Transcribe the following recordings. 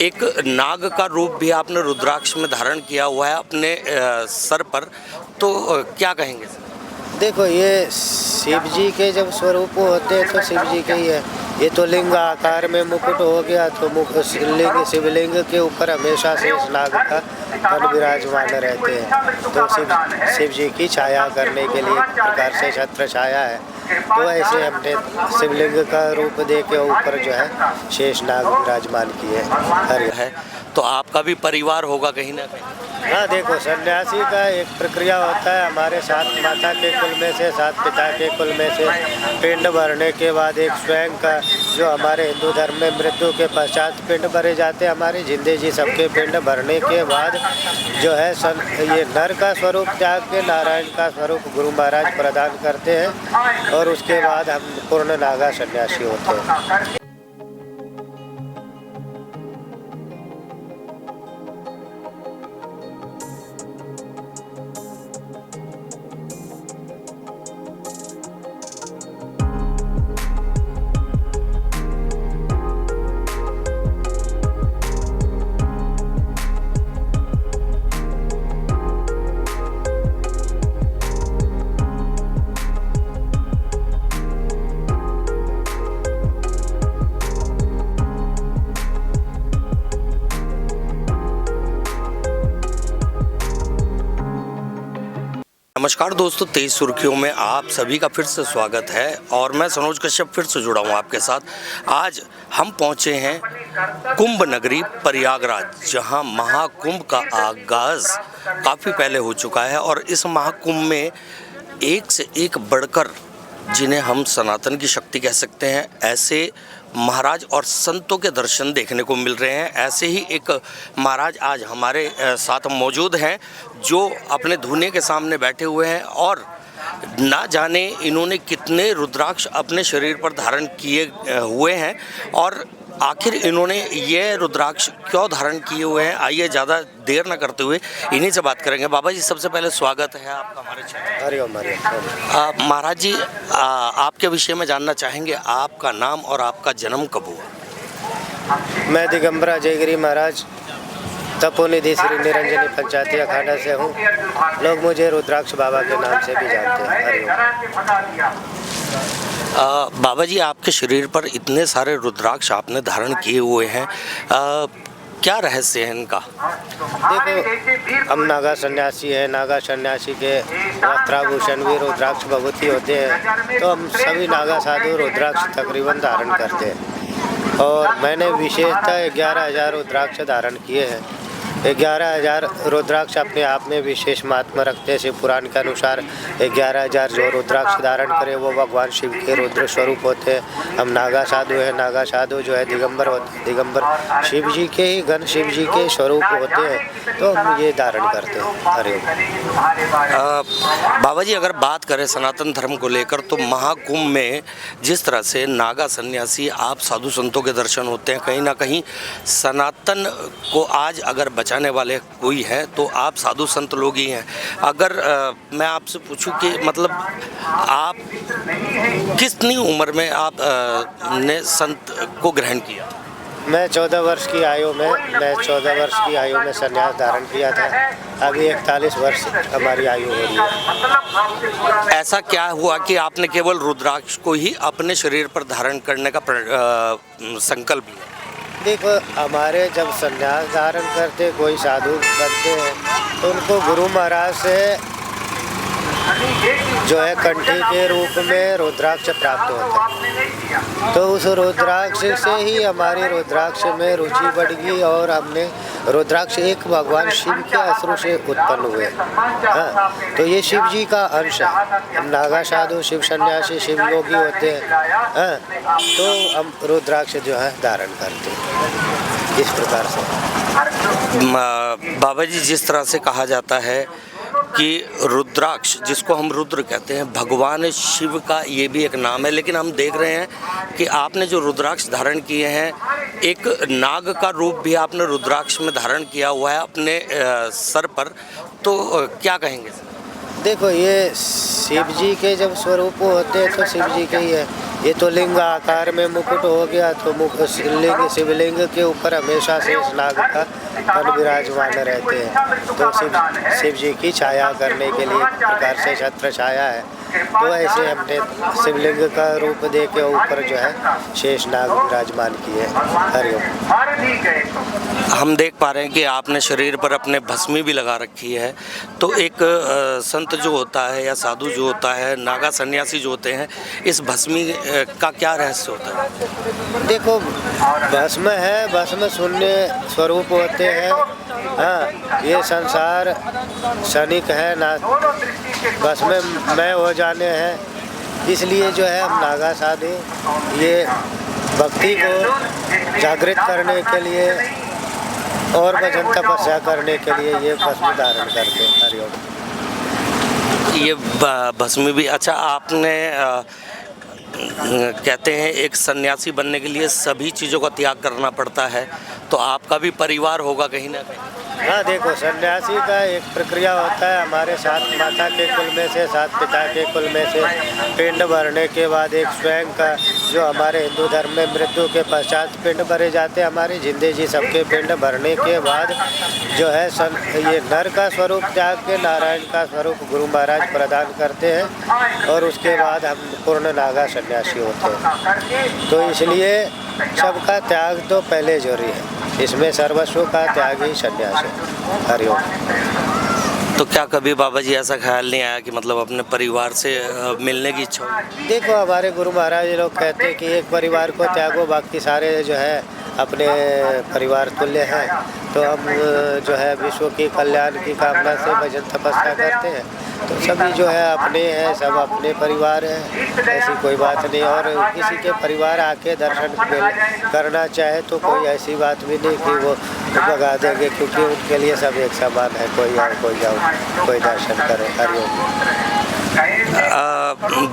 एक नाग का रूप भी आपने रुद्राक्ष में धारण किया हुआ है अपने सर पर, तो क्या कहेंगे? देखो, ये शिव जी के जब स्वरूप होते हैं तो शिव जी के ही है। ये तो लिंग आकार में मुकुट हो गया, तो शिवलिंग के ऊपर हमेशा शेष नाग का फल विराजमान रहते हैं। तो शिव जी की छाया करने के लिए एक प्रकार से छत्र छाया है। तो ऐसे हमने शिवलिंग का रूप दे के ऊपर जो है शेष नाग विराजमान किए है। तो आपका भी परिवार होगा कहीं ना कहीं? हाँ, देखो, सन्यासी का एक प्रक्रिया होता है। हमारे साथ माता के कुल में से, साथ पिता के कुल में से पिंड भरने के बाद एक स्वयं का, जो हमारे हिंदू धर्म में मृत्यु के पश्चात पिंड भरे जाते हैं, हमारे जिंदे जी सबके पिंड भरने के बाद जो है ये नर का स्वरूप त्याग के नारायण का स्वरूप गुरु महाराज प्रदान करते हैं, और उसके बाद हम पूर्ण नागा सन्यासी होते हैं। नमस्कार दोस्तों, 23 सुर्खियों में आप सभी का फिर से स्वागत है और मैं सनोज कश्यप फिर से जुड़ा हूँ आपके साथ। आज हम पहुँचे हैं कुंभ नगरी प्रयागराज, जहाँ महाकुंभ का आगाज़ काफ़ी पहले हो चुका है और इस महाकुंभ में एक से एक बढ़कर, जिन्हें हम सनातन की शक्ति कह सकते हैं, ऐसे महाराज और संतों के दर्शन देखने को मिल रहे हैं। ऐसे ही एक महाराज आज हमारे साथ मौजूद हैं, जो अपने धूने के सामने बैठे हुए हैं और ना जाने इन्होंने कितने रुद्राक्ष अपने शरीर पर धारण किए हुए हैं और आखिर इन्होंने ये रुद्राक्ष क्यों धारण किए हुए हैं। आइए ज़्यादा देर न करते हुए इन्हीं से बात करेंगे। बाबा जी, सबसे पहले स्वागत है आपका हमारे चैनल। हरिओम हरिओम। महाराज जी, आपके विषय में जानना चाहेंगे, आपका नाम और आपका जन्म कब हुआ? मैं दिगंबरा जयगिरी महाराज तपोनिधि श्री निरंजनी पंचायती अखाड़ा से हूँ। लोग मुझे रुद्राक्ष बाबा के नाम से भी जानते हैं। हरिओम। बाबा जी, आपके शरीर पर इतने सारे रुद्राक्ष आपने धारण किए हुए हैं, क्या रहस्य है इनका? देखो, हम नागा सन्यासी हैं। नागा सन्यासी के वस्त्राभूषण भी रुद्राक्ष भभूति होते हैं, तो हम सभी नागा साधु रुद्राक्ष तकरीबन धारण करते हैं। और मैंने विशेषतः 11,000 रुद्राक्ष धारण किए हैं। 11,000 रुद्राक्ष अपने आप में विशेष महात्मा रखते हैं। शिव पुराण के अनुसार 11,000 जो रुद्राक्ष धारण करे वो भगवान शिव के रुद्र स्वरूप होते हैं। हम नागा साधु हैं। नागा साधु जो है दिगंबर होते हैं। दिगंबर शिव जी के ही गण, शिव जी के स्वरूप होते हैं, तो हम ये धारण करते हैं। हरिओम। बाबा जी, अगर बात करें सनातन धर्म को लेकर, तो महाकुंभ में जिस तरह से नागा सन्यासी आप साधु संतों के दर्शन होते हैं, कहीं ना कहीं सनातन को आज अगर बचाने वाले कोई है तो आप साधु संत लोग ही हैं। अगर मैं आपसे पूछूं कि मतलब आप कितनी उम्र में आप ने संत को ग्रहण किया? मैं 14 वर्ष की आयु में संन्यास धारण किया था। अभी 41 वर्ष हमारी आयु हो रही है। ऐसा क्या हुआ कि आपने केवल रुद्राक्ष को ही अपने शरीर पर धारण करने का संकल्प लिया? देखो, हमारे जब संन्यास धारण करते कोई साधु बनते हैं, तो उनको गुरु महाराज से जो है कंठी के रूप में रुद्राक्ष प्राप्त होता है। तो उस रुद्राक्ष से ही हमारी रुद्राक्ष में रुचि बढ़ गई और हमने रुद्राक्ष एक भगवान शिव के अश्रु से उत्पन्न हुए। हाँ, तो ये शिव जी का अंश है। हम नागा साधु शिव सन्यासी शिव योगी होते हैं। हाँ, तो हम रुद्राक्ष जो है धारण करते हैं इस प्रकार से। बाबा जी, जिस तरह से कहा जाता है कि रुद्राक्ष, जिसको हम रुद्र कहते हैं, भगवान शिव का ये भी एक नाम है, लेकिन हम देख रहे हैं कि आपने जो रुद्राक्ष धारण किए हैं, एक नाग का रूप भी आपने रुद्राक्ष में धारण किया हुआ है अपने सर पर, तो क्या कहेंगे? देखो, ये शिव जी के जब स्वरूप होते हैं तो शिव जी के ही है। ये तो लिंग आकार में मुकुट हो गया, तो शिवलिंग के ऊपर हमेशा शेष नाग का फल विराजमान रहते हैं। तो शिव जी की छाया करने के लिए एक प्रकार से छत्र छाया है। तो ऐसे हमने शिवलिंग का रूप दे के ऊपर जो है शेष नाग विराजमान किए। हरिओम। हम देख पा रहे हैं कि आपने शरीर पर अपने भस्मी भी लगा रखी है। तो एक संत जो होता है या साधु जो होता है, नागा सन्यासी जो होते हैं, इस भस्मी का क्या रहस्य होता है? देखो, भस्म है, भस्म शून्य स्वरूप होते हैं। हाँ, ये संसार क्षणिक है ना, भस्म मय हो जाने हैं। इसलिए जो है हम नागा साधु ये भक्ति को जागृत करने के लिए और भजन तपस्या करने के लिए ये भस्म धारण करते हैं। हरिओम। ये भस्मी भी अच्छा, आपने कहते हैं एक सन्यासी बनने के लिए सभी चीज़ों का त्याग करना पड़ता है, तो आपका भी परिवार होगा कहीं ना कहीं? हाँ, देखो, सन्यासी का एक प्रक्रिया होता है। हमारे 7 माता के कुल में से, 7 पिता के कुल में से पिंड भरने के बाद एक स्वयं का, जो हमारे हिंदू धर्म में मृत्यु के पश्चात पिंड भरे जाते हैं, हमारे जिंदे जी सबके पिंड भरने के बाद जो है ये नर का स्वरूप त्याग के नारायण का स्वरूप गुरु महाराज प्रदान करते हैं, और उसके बाद हम पूर्ण नागा सन्यासी होते हैं। तो इसलिए सबका त्याग तो पहले जरूरी है, इसमें सर्वस्व का त्याग ही सन्यास है। हरिओम। तो क्या कभी बाबा जी ऐसा ख्याल नहीं आया कि मतलब अपने परिवार से मिलने की इच्छा हो? देखो, हमारे गुरु महाराज लोग कहते हैं कि एक परिवार को त्यागो, बाकी सारे जो है अपने परिवार तुल्य हैं। तो हम जो है विश्व की कल्याण की कामना से भजन तपस्या करते हैं। तो सभी जो है अपने हैं, सब अपने परिवार हैं, ऐसी कोई बात नहीं। और किसी के परिवार आके दर्शन करना चाहे तो कोई ऐसी बात भी नहीं कि वो भगा देंगे, क्योंकि उनके लिए सब एक समान है। कोई आओ, कोई जाओ, कोई दर्शन करे। हरिओम।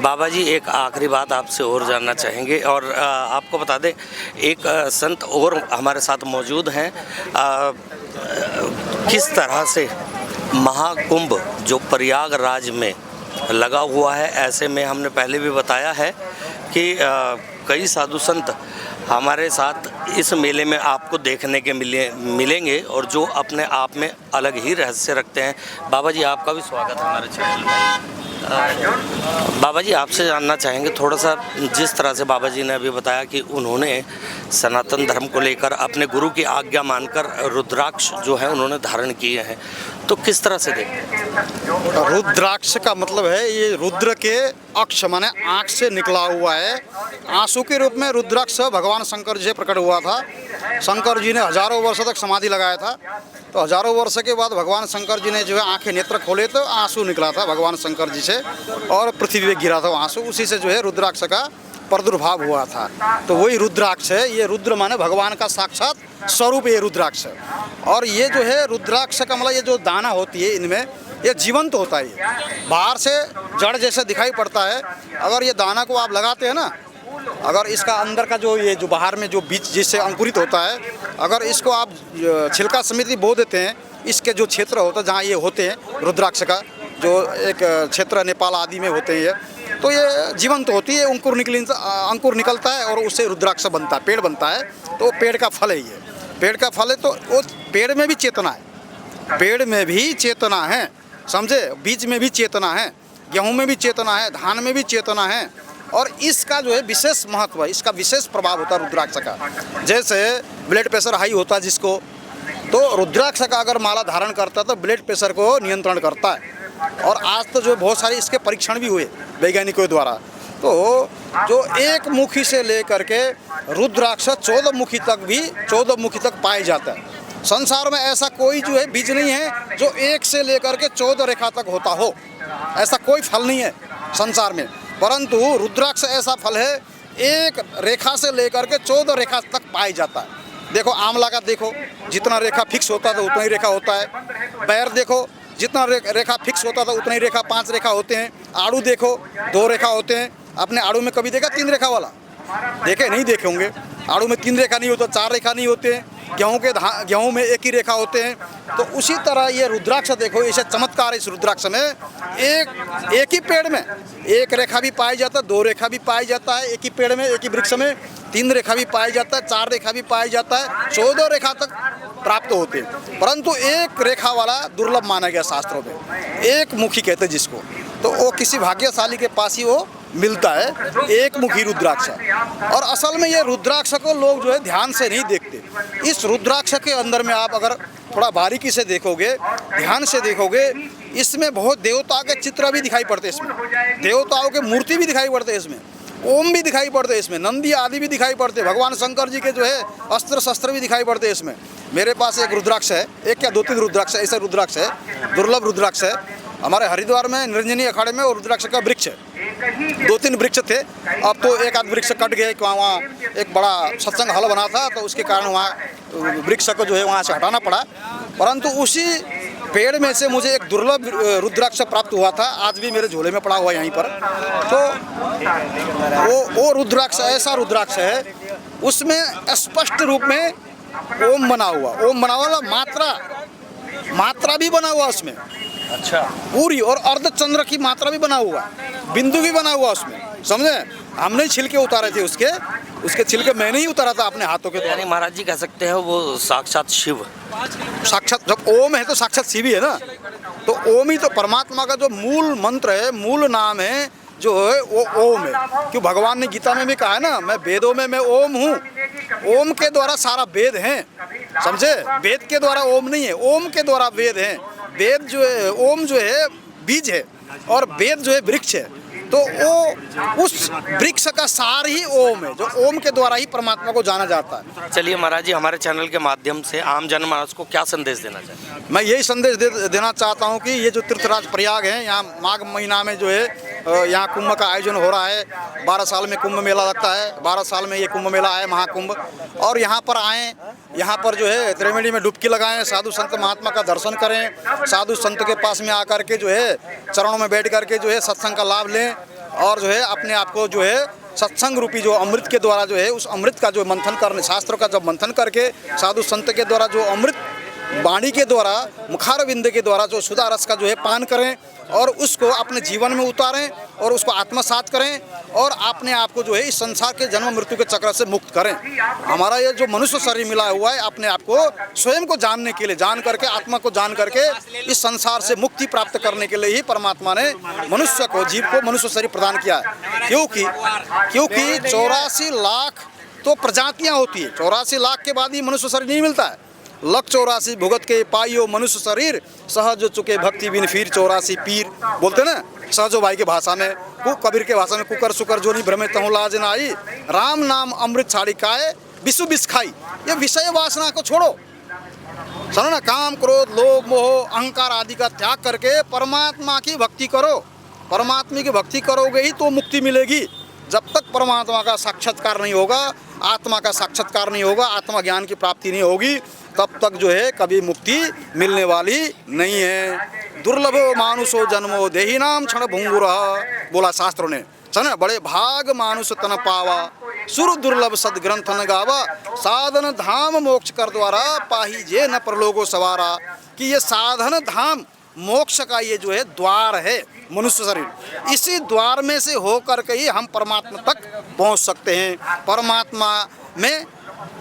बाबा जी, एक आखिरी बात आपसे और जानना चाहेंगे, और आपको बता दें एक संत और हमारे साथ मौजूद हैं। किस तरह से महाकुंभ जो प्रयागराज में लगा हुआ है, ऐसे में हमने पहले भी बताया है कि कई साधु संत हमारे साथ इस मेले में आपको देखने के मिलेंगे, और जो अपने आप में अलग ही रहस्य रखते हैं। बाबा जी, आपका भी स्वागत है हमारे चैनल में। बाबा जी, आपसे जानना चाहेंगे थोड़ा सा, जिस तरह से बाबा जी ने अभी बताया कि उन्होंने सनातन धर्म को लेकर अपने गुरु की आज्ञा मानकर रुद्राक्ष जो है उन्होंने धारण किए हैं, तो किस तरह से देखते हैं? रुद्राक्ष का मतलब है ये रुद्र के अक्ष माने आँख से निकला हुआ है। आंसू के रूप में रुद्राक्ष भगवान शंकर जी से प्रकट हुआ था। शंकर जी ने हजारों वर्ष तक समाधि लगाया था, तो हजारों वर्ष के बाद भगवान शंकर जी ने जो है आंखें नेत्र खोले तो आंसू निकला था भगवान शंकर जी से, और पृथ्वी पे गिरा था आंसू। उसी से जो है रुद्राक्ष का प्रादुर्भाव हुआ था। तो वही रुद्राक्ष है। ये रुद्र माने भगवान का साक्षात स्वरूप ये रुद्राक्ष। और ये जो है रुद्राक्ष का मतलब ये जो दाना होती है इनमें, ये जीवंत होता है। बाहर से जड़ जैसे दिखाई पड़ता है, अगर ये दाना को आप लगाते हैं ना, अगर इसका अंदर का जो ये जो बाहर में जो बीज जिससे अंकुरित होता है, अगर इसको आप छिलका समिति बो देते हैं, इसके जो क्षेत्र होता है जहाँ ये होते हैं रुद्राक्ष का जो एक क्षेत्र नेपाल आदि में होते हैं ये, तो ये जीवंत होती है। अंकुर निकलता है और उससे रुद्राक्ष बनता है, पेड़ बनता है। तो पेड़ का फल है ये, पेड़ का फल है। तो वो पेड़ में भी चेतना है, पेड़ में भी चेतना है, समझे। बीज में भी चेतना है, गेहूँ में भी चेतना है, धान में भी चेतना है। और इसका जो है विशेष महत्व है, इसका विशेष प्रभाव होता है रुद्राक्ष का। जैसे ब्लड प्रेशर हाई होता है जिसको, तो रुद्राक्ष का अगर माला धारण करता है तो ब्लड प्रेशर को नियंत्रण करता है। और आज तो जो बहुत सारे इसके परीक्षण भी हुए वैज्ञानिकों द्वारा। तो जो एक मुखी से लेकर के रुद्राक्ष 14 मुखी तक पाए जाता है। संसार में ऐसा कोई जो है बीज नहीं है जो एक से लेकर के 14 रेखा तक होता हो, ऐसा कोई फल नहीं है संसार में। परंतु रुद्राक्ष ऐसा फल है, एक रेखा से लेकर के 14 रेखा तक पाया जाता है। देखो आंवला का देखो, जितना रेखा फिक्स होता था उतना ही रेखा होता है। बैर देखो, जितना रेखा फिक्स होता था उतना ही रेखा 5 रेखा होते हैं। आड़ू देखो 2 रेखा होते हैं। आपने आड़ू में कभी देखा 3 रेखा वाला? देखे नहीं देखे होंगे। आड़ू में 3 रेखा नहीं होता, 4 रेखा नहीं होते हैं, गेहूं में एक ही रेखा होते हैं। तो उसी तरह ये रुद्राक्ष देखो, ऐसे चमत्कार है इस रुद्राक्ष में। एक ही पेड़ में 1 रेखा भी पाई जाता है, 2 रेखा भी पाई जाता है, एक ही पेड़ में, एक ही वृक्ष में 3 रेखा भी पाई जाता है, 4 रेखा भी पाई जाता है, 14 रेखा तक प्राप्त होते हैं। परंतु 1 रेखा वाला दुर्लभ माना गया शास्त्रों में, 1 मुखी कहते हैं जिसको। तो वो किसी भाग्यशाली के पास ही वो मिलता है, 1 मुखी रुद्राक्ष। और असल में ये रुद्राक्ष को लोग जो है ध्यान से नहीं देखते। इस रुद्राक्ष के अंदर में आप अगर थोड़ा बारीकी से देखोगे, ध्यान से देखोगे, इसमें बहुत देवताओं के चित्र भी दिखाई पड़ते हैं, इसमें देवताओं के मूर्ति भी दिखाई पड़ते हैं, इसमें ओम भी दिखाई पड़ते हैं, इसमें नंदी आदि भी दिखाई पड़ते हैं, भगवान शंकर जी के जो है अस्त्र शस्त्र भी दिखाई पड़ते हैं इसमें। मेरे पास एक रुद्राक्ष है, एक क्या 2-3 रुद्राक्ष है, ऐसा रुद्राक्ष है, दुर्लभ रुद्राक्ष है। हमारे हरिद्वार में निरंजनी अखाड़े में रुद्राक्ष का वृक्ष है, 2-3 वृक्ष थे। अब तो एक आध वृक्ष कट गए, वहाँ एक बड़ा सत्संग हॉल बना था, तो उसके कारण वहाँ वृक्ष को जो है वहाँ से हटाना पड़ा। परंतु उसी पेड़ में से मुझे एक दुर्लभ रुद्राक्ष प्राप्त हुआ था, आज भी मेरे झोले में पड़ा हुआ है यहीं पर। तो वो रुद्राक्ष ऐसा रुद्राक्ष है, उसमें स्पष्ट रूप में ओम बना हुआ, ओम बना हुआ, मात्रा भी बना हुआ उसमें, अच्छा, पूरी, और अर्धचंद्र की मात्रा भी बना हुआ, बिंदु भी बना हुआ उसमें, समझे। हमने छिलके उतारे थे उसके छिलके मैंने ही उतारा था अपने हाथों के द्वारा। यानी महाराज जी कह सकते हैं वो साक्षात शिव, साक्षात, जब ओम है तो साक्षात शिव ही है ना। तो ओम ही तो परमात्मा का जो मूल मंत्र है, मूल नाम है जो है वो ओम है। क्यों भगवान ने गीता में भी कहा है ना, मैं वेदों में मैं ओम हूँ, ओम के द्वारा सारा वेद है, समझे। वेद के द्वारा ओम नहीं है, ओम के द्वारा वेद है। वेद जो है, ओम जो है बीज है, और वेद जो है वृक्ष है। तो वो उस वृक्ष का सार ही ओम है, जो ओम के द्वारा ही परमात्मा को जाना जाता है। चलिए महाराज जी, हमारे चैनल के माध्यम से आम जनमानस को क्या संदेश देना चाहिए? मैं यही संदेश देना चाहता हूँ कि ये जो तीर्थराज प्रयाग है, यहाँ माघ महीना में जो है यहाँ कुंभ का आयोजन हो रहा है। 12 साल में कुंभ मेला लगता है, 12 साल में ये कुंभ मेला है, महाकुंभ। और यहाँ पर आएँ, यहाँ पर जो है त्रिवेणी में डुबकी लगाएं, साधु संत महात्मा का दर्शन करें, साधु संत के पास में आकर के जो है चरणों में बैठ करके जो है सत्संग का लाभ लें, और जो है अपने आप को जो है सत्संग रूपी जो अमृत के द्वारा जो है उस अमृत का जो मंथन करने, शास्त्रों का जब मंथन करके साधु संत के द्वारा जो अमृत वाणी के द्वारा, मुखार बिंद के द्वारा जो सुधा रस का जो है पान करें, और उसको अपने जीवन में उतारें, और उसको आत्मसात करें, और अपने आप को जो है इस संसार के जन्म मृत्यु के चक्र से मुक्त करें। हमारा ये जो मनुष्य शरीर मिला हुआ है, अपने आप को स्वयं को जानने के लिए, जान करके, आत्मा को जान करके इस संसार से मुक्ति प्राप्त करने के लिए ही परमात्मा ने मनुष्य को, जीव को मनुष्य शरीर प्रदान किया है। क्योंकि 84 लाख तो प्रजातियाँ होती है, 84 लाख के बाद ही मनुष्य शरीर नहीं मिलता है। 184 भुगत के पाइयो मनुष्य शरीर, सहज चुके भक्ति बिन फिर 84 पीर, बोलते ना सहजो भाई के भाषा में, कबीर के भाषा में, कुकर सुकर जो नहीं भ्रमे तहु लाज न आई, राम नाम अमृत छाड़ी खाए विषु विष खाई। ये विषय वासना को छोड़ो, सुनो ना, काम क्रोध लोभ मोह अहंकार आदि का त्याग करके परमात्मा की भक्ति करो। परमात्मा की भक्ति करोगे ही तो मुक्ति मिलेगी। जब तक परमात्मा का साक्षात्कार नहीं होगा, आत्मा का साक्षात्कार नहीं होगा, आत्मा ज्ञान की प्राप्ति नहीं होगी, तब तक जो है कभी मुक्ति मिलने वाली नहीं है। दुर्लभो मानुषो जन्मो देही नाम क्षण भंगुरः, बोला शास्त्रों ने, सुना, बड़े भाग मानुष तन पावा, सुर दुर्लभ सदग्रंथ न गावा, साधन धाम मोक्ष कर द्वारा, पाही जे न परलोगो सवारा। कि ये साधन धाम मोक्ष का ये जो है द्वार है मनुष्य शरीर, इसी द्वार में से होकर के ही हम परमात्मा तक पहुंच सकते हैं, परमात्मा में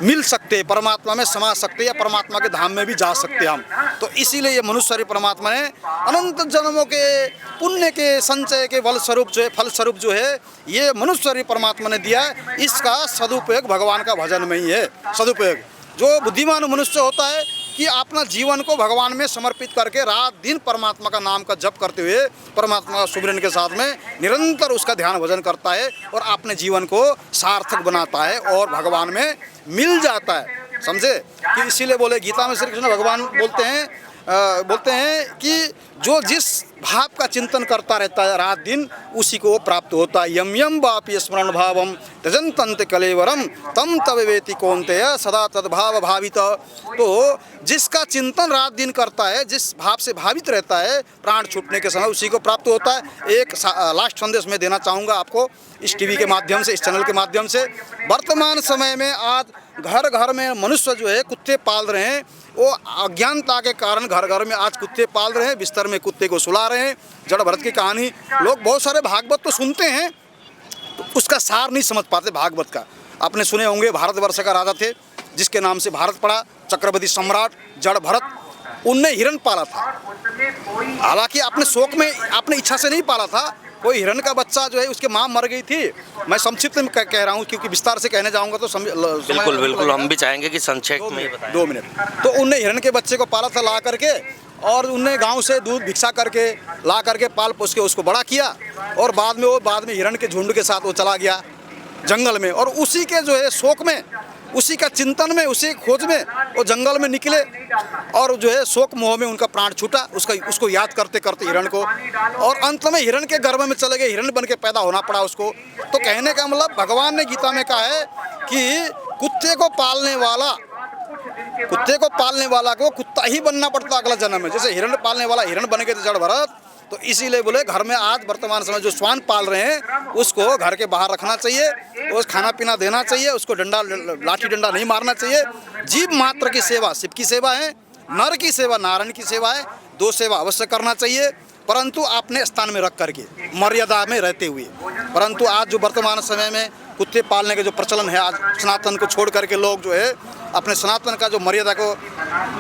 मिल सकते हैं, परमात्मा में समा सकते हैं, या परमात्मा के धाम में भी जा सकते हैं हम। तो इसीलिए ये मनुष्य शरीर परमात्मा ने अनंत जन्मों के पुण्य के संचय के बल स्वरूप जो है, फल स्वरूप जो है, ये मनुष्य शरीर परमात्मा ने दिया है। इसका सदुपयोग भगवान का भजन में ही है। सदुपयोग जो बुद्धिमान मनुष्य होता है कि अपना जीवन को भगवान में समर्पित करके रात दिन परमात्मा का नाम का जप करते हुए परमात्मा सुमिरन के साथ में निरंतर उसका ध्यान भजन करता है, और अपने जीवन को सार्थक बनाता है और भगवान में मिल जाता है, समझे। कि इसीलिए बोले गीता में श्री कृष्ण भगवान बोलते हैं कि जो जिस भाव का चिंतन करता रहता है रात दिन, उसी को प्राप्त होता है। यम यम वापि स्मरण भावम त्यजंतन्ते कलेवरम तम तव वेति कौन्तेय सदा तद्भाव भावित। तो जिसका चिंतन रात दिन करता है, जिस भाव से भावित रहता है प्राण छूटने के समय, उसी को प्राप्त होता है। एक लास्ट संदेश मैं देना चाहूँगा आपको इस टीवी के माध्यम से, इस चैनल के माध्यम से। वर्तमान समय में आज घर घर में मनुष्य जो है कुत्ते पाल रहे हैं। वो अज्ञानता के कारण घर घर में आज कुत्ते पाल रहे हैं, बिस्तर में कुत्ते को सुला रहे हैं। जड़ भरत की कहानी लोग बहुत सारे भागवत तो सुनते हैं, तो उसका सार नहीं समझ पाते भागवत का। आपने सुने होंगे भारतवर्ष का राजा थे जिसके नाम से भारत पड़ा, चक्रवर्ती सम्राट जड़ भरत, उनने हिरण पाला था। हालांकि अपने शौक में, अपने इच्छा से नहीं पाला था। कोई हिरण का बच्चा जो है उसकी माँ मर गई थी। मैं संक्षिप्त में कह रहा हूँ क्योंकि विस्तार से कहने जाऊँगा तो बिल्कुल बिल्कुल, हम भी चाहेंगे कि संक्षेप में बताएं। 2 मिनट। तो उनने हिरण के बच्चे को पाला था ला करके, और उनने गांव से दूध भिक्षा करके ला करके पाल पोस के उसको बड़ा किया। और बाद में हिरण के झुंड के साथ वो चला गया जंगल में, और उसी के जो है शौक में, उसी का चिंतन में, उसी खोज में वो जंगल में निकले, और जो है शोक मोह में उनका प्राण छूटा, उसको याद करते करते हिरण को, और अंत में हिरण के गर्भ में चले गए, हिरण बन के पैदा होना पड़ा उसको। तो कहने का मतलब भगवान ने गीता में कहा है कि कुत्ते को पालने वाला को कुत्ता ही बनना पड़ता अगला जन्म में। जैसे हिरण पालने वाला हिरण बन गए थे जड़ भरत, तो इसीलिए बोले घर में आज वर्तमान समय जो श्वान पाल रहे हैं उसको घर के बाहर रखना चाहिए, उसको खाना पीना देना चाहिए, उसको डंडा लाठी डंडा नहीं मारना चाहिए। जीव मात्र की सेवा शिव की सेवा है, नर की सेवा नारायण की सेवा है। 2 सेवा अवश्य करना चाहिए, परंतु अपने स्थान में रख करके, मर्यादा में रहते हुए। परंतु आज जो वर्तमान समय में कुत्ते पालने का जो प्रचलन है, आज सनातन को छोड़ करके लोग जो है अपने सनातन का जो मर्यादा को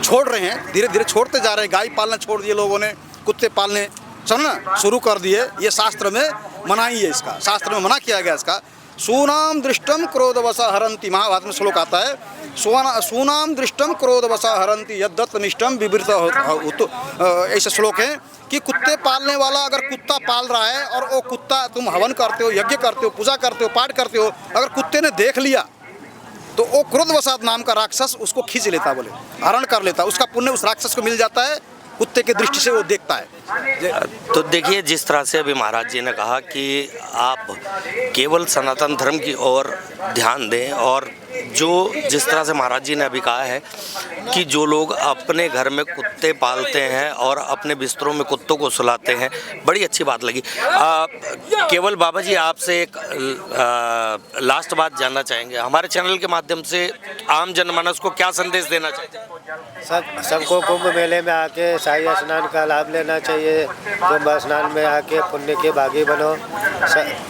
छोड़ रहे हैं, धीरे धीरे छोड़ते जा रहे हैं। गाय पालना छोड़ दिए लोगों ने, कुत्ते पालने समझना शुरू कर दिए। ये शास्त्र में मनाही है, इसका शास्त्र में मना किया गया इसका। सूनाम दृष्टम क्रोधवशा हरंती, महाभारत में श्लोक आता है, सूनाम दृष्टम क्रोधवशा हरंती यद्दत्त निष्टम विवृत हो। ऐसे श्लोक है कि कुत्ते पालने वाला अगर कुत्ता पाल रहा है और वो कुत्ता तुम हवन करते हो, यज्ञ करते हो, पूजा करते हो, पाठ करते हो, अगर कुत्ते ने देख लिया तो वो क्रोधवशात नाम का राक्षस उसको खींच लेता, बोले हरण कर लेता, उसका पुण्य उस राक्षस को मिल जाता है, कुत्ते की दृष्टि से वो देखता है। तो देखिए, जिस तरह से अभी महाराज जी ने कहा कि आप केवल सनातन धर्म की ओर ध्यान दें, और जो जिस तरह से महाराज जी ने अभी कहा है कि जो लोग अपने घर में कुत्ते पालते हैं और अपने बिस्तरों में कुत्तों को सुलाते हैं, बड़ी अच्छी बात लगी। केवल बाबा जी, आपसे एक लास्ट बात जानना चाहेंगे, हमारे चैनल के माध्यम से आम जनमानस को क्या संदेश देना चाहिए? सबको कुंभ मेले में आके शाही स्नान का लाभ लेना चाहिए। कुंभ स्नान में आके पुण्य के भागी बनो।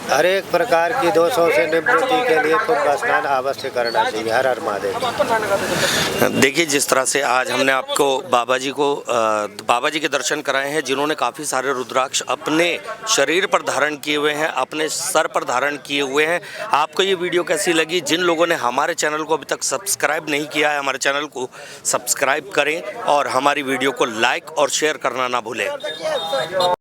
हर एक प्रकार की दोषों से निवृत्ति के लिए कुंभ स्नान अवश्य करना चाहिए। हर हर महादेव। देखिए, जिस तरह से आज हमने आपको बाबा जी के दर्शन कराए हैं, जिन्होंने काफ़ी सारे रुद्राक्ष अपने शरीर पर धारण किए हुए हैं, अपने सर पर धारण किए हुए हैं। आपको ये वीडियो कैसी लगी? जिन लोगों ने हमारे चैनल को अभी तक सब्सक्राइब नहीं किया है, हमारे चैनल को सब्सक्राइब करें और हमारी वीडियो को लाइक और शेयर करना ना भूलें।